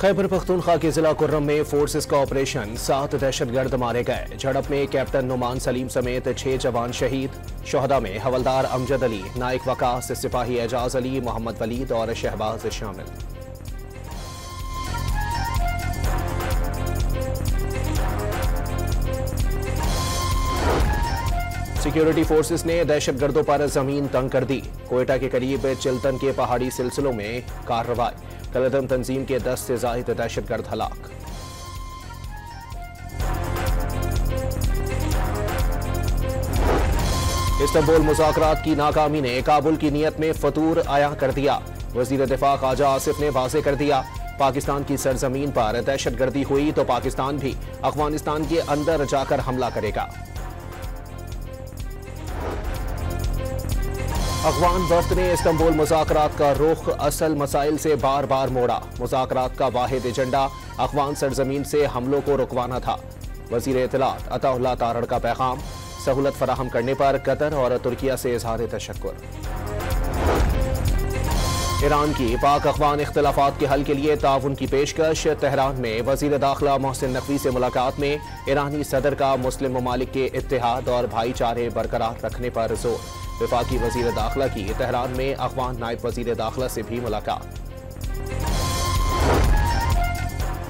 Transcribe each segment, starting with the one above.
खैबर पख्तूनख्वा के जिला कुर्रम में फोर्सेस का ऑपरेशन, 7 दहशतगर्द मारे गए। झड़प में कैप्टन नुमान सलीम समेत 6 जवान शहीद। शोहदा में हवलदार अमजद अली, नाइक वकास, सिपाही एजाज अली, मोहम्मद वलीद और शहबाज शामिल। सिक्योरिटी फोर्सेस ने दहशतगर्दों पर जमीन तंग कर दी। कोयटा के करीब चिल्तन के पहाड़ी सिलसिलों में कार्रवाई। कलदम तंजीम के 10 से जायद दहशतगर्द हलाक। इस्तांबुल मुज़ाकरात की नाकामी ने काबुल की नीयत में फतूर आया कर दिया। वज़ीर दिफा ख्वाजा आसिफ ने वाज़ेह कर दिया, पाकिस्तान की सरजमीन पर दहशतगर्दी हुई तो पाकिस्तान भी अफगानिस्तान के अंदर जाकर हमला करेगा। अफगान वफ्द ने इस्तांबुल मुज़ाकरात का रुख असल मसाइल से बार बार मोड़ा। मुज़ाकरात का वाहिद एजेंडा अफगान सरजमीन से हमलों को रुकवाना था। वज़ीर इत्तलात अताउल्लाह तारड़ का पैगाम, सहूलत फराहम करने पर कतर और तुर्किया से इज़हार तशक्कुर। ईरान की पाक अफगान इख्तिलाफात के हल के लिए ताउन की पेशकश। तेहरान में वज़ीर दाखिला मोहसिन नकवी से मुलाकात में ईरानी सदर का मुस्लिम ममालिक के इत्तेहाद और भाईचारे बरकरार रखने पर जोर। वफाकी वज़ीर दाखिला की तेहरान में अफगान नायब वज़ीर दाखिला से भी मुलाकात।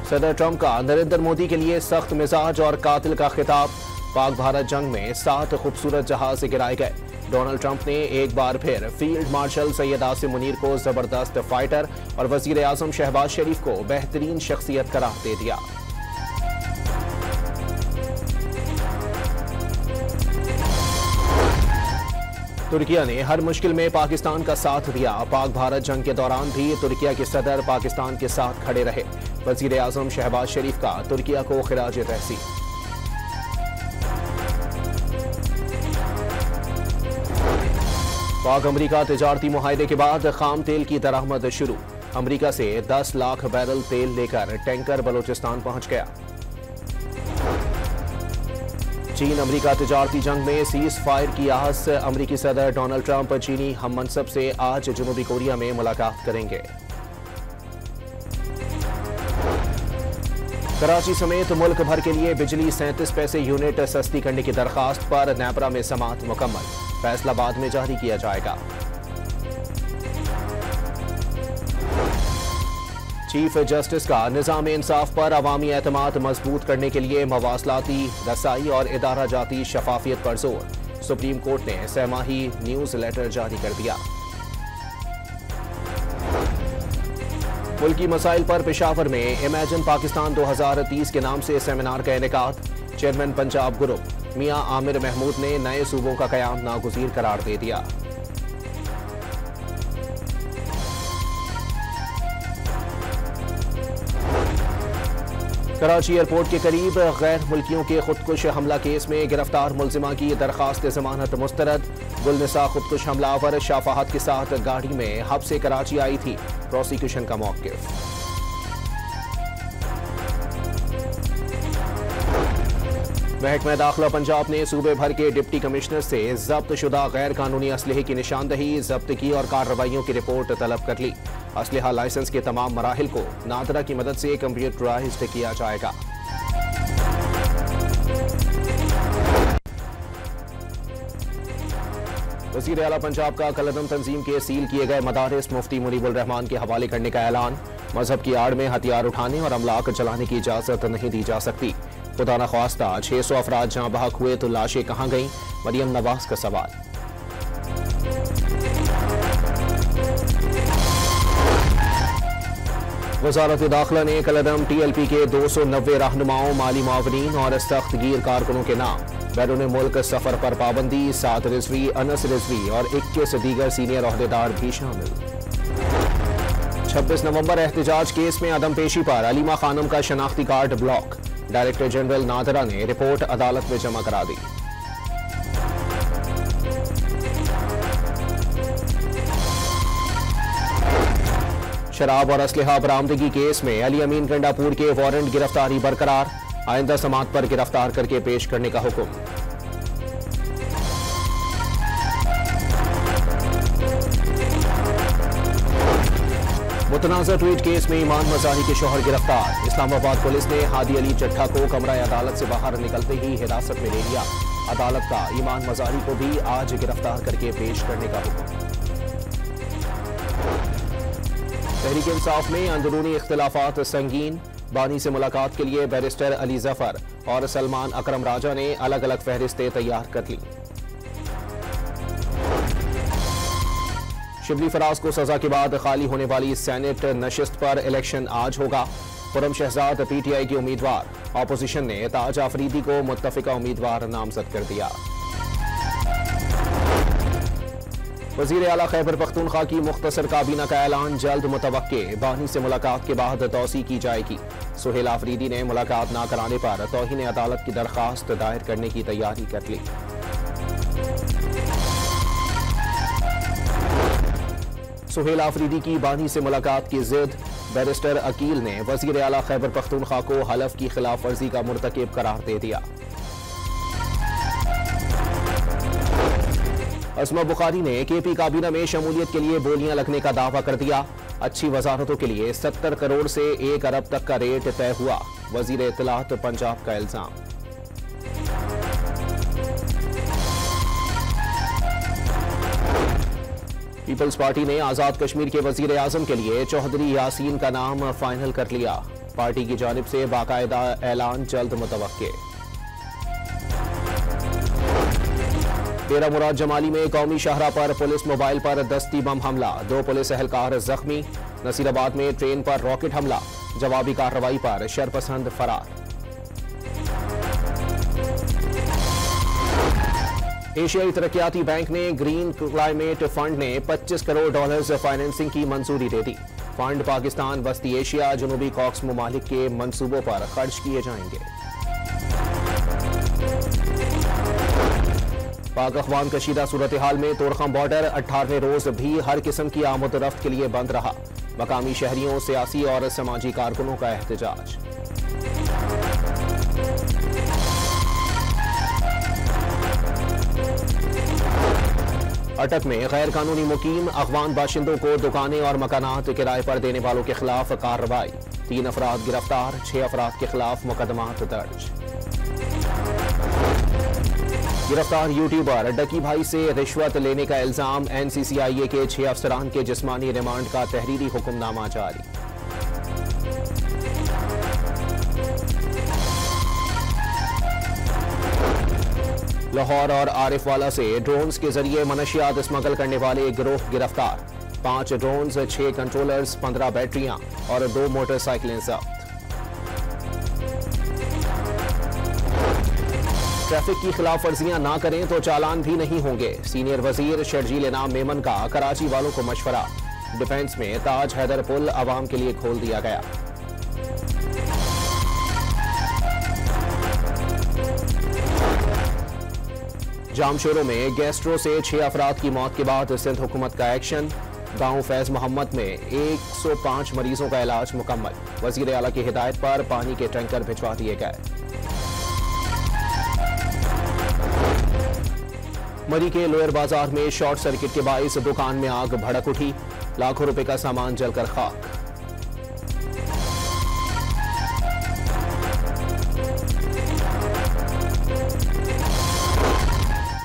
सदर ट्रंप का नरेंद्र मोदी के लिए सख्त मिजाज और कातिल का खिताब। पाक भारत जंग में 7 खूबसूरत जहाज गिराए गए। डोनाल्ड ट्रंप ने एक बार फिर फील्ड मार्शल सैयद आसिम मुनीर को जबरदस्त फाइटर और वज़ीर आज़म शहबाज शरीफ को बेहतरीन शख्सियत करार दे दिया। तुर्किया ने हर मुश्किल में पाकिस्तान का साथ दिया। पाक भारत जंग के दौरान भी तुर्किया के सदर पाकिस्तान के साथ खड़े रहे। वज़ीर आज़म शहबाज शरीफ का तुर्किया को खिराज तहसीन। पाक अमरीका तिजारती मुआहदे के बाद खाम तेल की दरामद शुरू। अमरीका से 10 लाख बैरल तेल लेकर टैंकर बलोचिस्तान पहुंच गया। चीन अमरीका तिजारती जंग में सीज फायर की आस। अमरीकी सदर डोनाल्ड ट्रंप चीनी हम मनसब से आज जनूबी कोरिया में मुलाकात करेंगे। कराची समेत मुल्क भर के लिए बिजली 37 पैसे यूनिट सस्ती करने की दरखास्त पर नेपरा में समाअत मुकम्मल। फैसला बाद में जारी किया जाएगा। चीफ जस्टिस का निज़ाम इंसाफ पर अवामी एतमाद मजबूत करने के लिए मवासलाती रसाई और इदारा जाती शफाफियत पर जोर। सुप्रीम कोर्ट ने सहमाही न्यूज लेटर जारी कर दिया। मुल्की मसाइल पर पेशावर में इमेजिन पाकिस्तान 2030 के नाम से सेमिनार का इनेकाद। चेयरमैन पंजाब ग्रुप मियां आमिर महमूद ने नए सूबों का कयाम नागुज़ीर करार दे दिया। कराची एयरपोर्ट के करीब गैर मुल्कियों के खुदकुश हमला केस में गिरफ्तार मुलजिमा की दरखास्त जमानत मुस्तरद। गुलनिसा खुदकुश हमलावर शाफाहत के साथ गाड़ी में हब से कराची आई थी। प्रोसिक्यूशन का मौक़िफ़। महकमा दाखिला पंजाब ने सूबे भर के डिप्टी कमिश्नर से जब्त शुदा गैर कानूनी असलहे की निशानदही, जब्तगी और कार्रवाइयों की रिपोर्ट तलब कर ली। असलहा लाइसेंस के तमाम मराहिल को नादरा की मदद से कंप्यूटराइज्ड किया जाएगा। वज़ीर आला पंजाब का कलदम तंजीम के सील किए गए मदारिस मुफ्ती मुनीबुर रहमान के हवाले करने का ऐलान। मजहब की आड़ में हथियार उठाने और अमलाक चलाने की इजाजत नहीं दी जा सकती। खुदा न ख्वास्ता 600 अफराद जहां बहक हुए तो लाशें कहां गईं? मरियम नवाज का सवाल। वज़ारत दाखिला ने कलदम TLP के 290 रहनुमाओं, माली मावरीन और सख्त गिर कारकुनों के नाम। बैरून मुल्क सफर पर पाबंदी। 7 रिजवी, अनस रिजवी और 21 दीगर सीनियर ओहदेदार भी शामिल। 26 नवंबर एहतजाज केस में अदम पेशी पर अलीमा खानम का शनाख्ती card block. Director general NADRA ने रिपोर्ट अदालत में जमा करा दी। शराब और असलहा बरामदगी केस में अली अमीन गंडापुर के वारंट गिरफ्तारी बरकरार। आइंदा समात पर गिरफ्तार करके पेश करने का हुक्म। मुतनाज़ा ट्वीट केस में ईमान मज़ाही के शौहर गिरफ्तार। इस्लामाबाद पुलिस ने हादी अली चट्ठा को कमरा अदालत से बाहर निकलते ही हिरासत में ले लिया। अदालत का ईमान मज़ाही को भी आज गिरफ्तार करके पेश करने का हुक्म। तहरीक इंसाफ में अंदरूनी इख्तिलाफात संगीन। बानी से मुलाकात के लिए बैरिस्टर अली जफर और सलमान अकरम राजा ने अलग अलग फहरिस्तें तैयार कर ली। शिबली फराज को सजा के बाद खाली होने वाली सेनेट नशिस्त पर इलेक्शन आज होगा। खुरम शहजाद पीटीआई के उम्मीदवार। ऑपोजिशन ने ताज आफरीदी को मुत्तफिका उम्मीदवार नामजद कर दिया। वजीर आला खैबर पख्तूनख्वा की मुख्तसर काबीना का ऐलान जल्द मुतवक्के। बानी से मुलाकात के बाद तौसी की जाएगी। सुहेल आफरीदी ने मुलाकात न कराने पर तौहीन अदालत की दरखास्त दायर करने की तैयारी कर ली। सुहेल आफरीदी की बानी से मुलाकात की जिद। बैरिस्टर अकील ने वजीर आला खैबर पख्तूनख्वा को हलफ की खिलाफ वर्जी का मुर्तकिब करार दे दिया। अस्मा बुखारी ने केपी काबीना में शमूलियत के लिए बोलियां लगने का दावा कर दिया। अच्छी वजारतों के लिए 70 करोड़ से 1 अरब तक का रेट तय हुआ। वजीर इत्तलात पंजाब का इल्जाम। पीपल्स पार्टी ने आजाद कश्मीर के वजीर आजम के लिए चौधरी यासीन का नाम फाइनल कर लिया। पार्टी की जानिब से बाकायदा ऐलान जल्द मुतवक्के। डेरा मुराद जमाली में कौमी शाहरा पर पुलिस मोबाइल पर दस्ती बम हमला। 2 पुलिस एहलकार जख्मी। नसीराबाद में ट्रेन पर रॉकेट हमला। जवाबी कार्रवाई पर शरपसंद फरार। एशियाई तरक्याती बैंक ने ग्रीन क्लाइमेट फंड ने $25 करोड़ फाइनेंसिंग की मंजूरी दे दी। फंड पाकिस्तान, वस्ती एशिया, जनूबी कॉक्स ममालिक के मंसूबों पर खर्च किए जाएंगे। पाक अफवान कशीदा सूरत हाल में तोरखम बॉर्डर 18वें रोज भी हर किस्म की आमद रफ्त के लिए बंद रहा। मकामी शहरियों, सियासी और समाजी कारकुनों का एहतजाज। अटक में गैर कानूनी मुकीम अफगान बाशिंदों को दुकानें और मकानात किराए पर देने वालों के खिलाफ कार्रवाई। 3 अफराद गिरफ्तार, 6 अफराद के खिलाफ मुकदमात दर्ज। गिरफ्तार यूट्यूबर डकी भाई से रिश्वत लेने का इल्जाम। एनसीसीआईए के 6 अफसरान के जिस्मानी रिमांड का तहरीरी हुक्मनामा जारी। लाहौर और आरिफवाला से ड्रोन्स के जरिए मनशियात स्मगल करने वाले गिरोह गिरफ्तार। 5 ड्रोन्स, 6 कंट्रोलर्स, 15 बैटरियां और 2 मोटरसाइकिलें जब्त। ट्रैफिक की खिलाफ वर्जियां ना करें तो चालान भी नहीं होंगे। सीनियर वजीर शर्जील इनाम मेमन का कराची वालों को मशवरा। डिफेंस में ताज हैदर पुल अवाम के लिए खोल दिया गया। जामशोरों में गैस्ट्रो से 6 अफराद की मौत के बाद सिंध हुकूमत का एक्शन। गांव फैज मोहम्मद में 105 मरीजों का इलाज मुकम्मल। वजीर आला की हिदायत पर पानी के टैंकर भिजवा दिए गए। मरी के लोअर बाजार में शॉर्ट सर्किट के बाइस दुकान में आग भड़क उठी। लाखों रुपए का सामान जलकर खाक।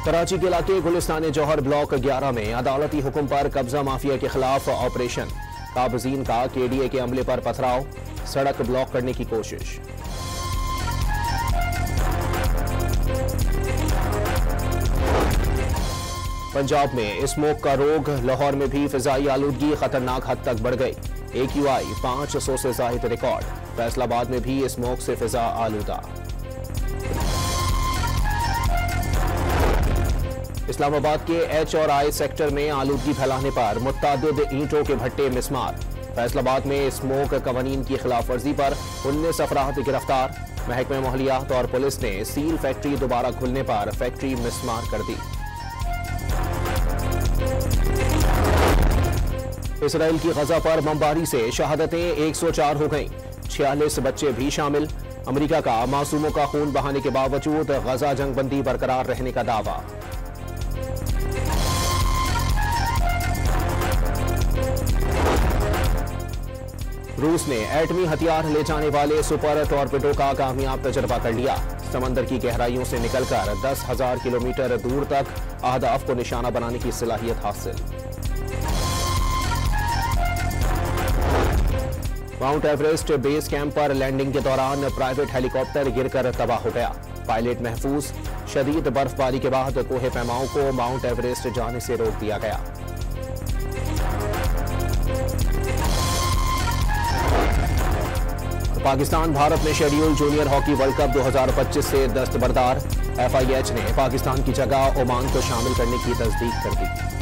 कराची के इलाके गुलिस्तान जौहर ब्लॉक 11 में अदालती हुक्म पर कब्जा माफिया के खिलाफ ऑपरेशन। काबजीन का केडीए के अमले पर पथराव। सड़क ब्लॉक करने की कोशिश। पंजाब में स्मोक का रोग। लाहौर में भी फिजाई आलूदगी खतरनाक हद तक बढ़ गई। AQI 500 से जाहिद रिकॉर्ड। फैसलाबाद में भी स्मोक से फिजा आलूदा। इस्लामाबाद के H और I सेक्टर में आलूदगी फैलाने पर मुत्तादिद ईंटों के भट्टे मिसमार। फैसलाबाद में स्मोक कवानीन की खिलाफ वर्जी पर 19 अफराद गिरफ्तार। महकमे मोहलियात और पुलिस ने सील फैक्ट्री दोबारा खुलने पर फैक्ट्री मिसमार कर दी। इसराइल की गजा पर बमबारी से शहादतें 104 हो गईं। 46 बच्चे भी शामिल। अमेरिका का मासूमों का खून बहाने के बावजूद गजा जंगबंदी बरकरार रहने का दावा। रूस ने एटमी हथियार ले जाने वाले सुपर टॉर्पेडो का कामयाब तजर्बा कर लिया। समंदर की गहराइयों से निकलकर 10,000 किलोमीटर दूर तक अहदाफ को निशाना बनाने की सलाहियत हासिल। माउंट एवरेस्ट बेस कैंप पर लैंडिंग के दौरान प्राइवेट हेलीकॉप्टर गिरकर तबाह हो गया। पायलट महफूज। शदीद बर्फबारी के बाद कोहे पैमाओं को माउंट एवरेस्ट जाने से रोक दिया गया। पाकिस्तान भारत में schedule junior hockey world cup 2025 से दस्तबरदार। FIH ने पाकिस्तान की जगह ओमान को शामिल करने की तस्दीक कर दी।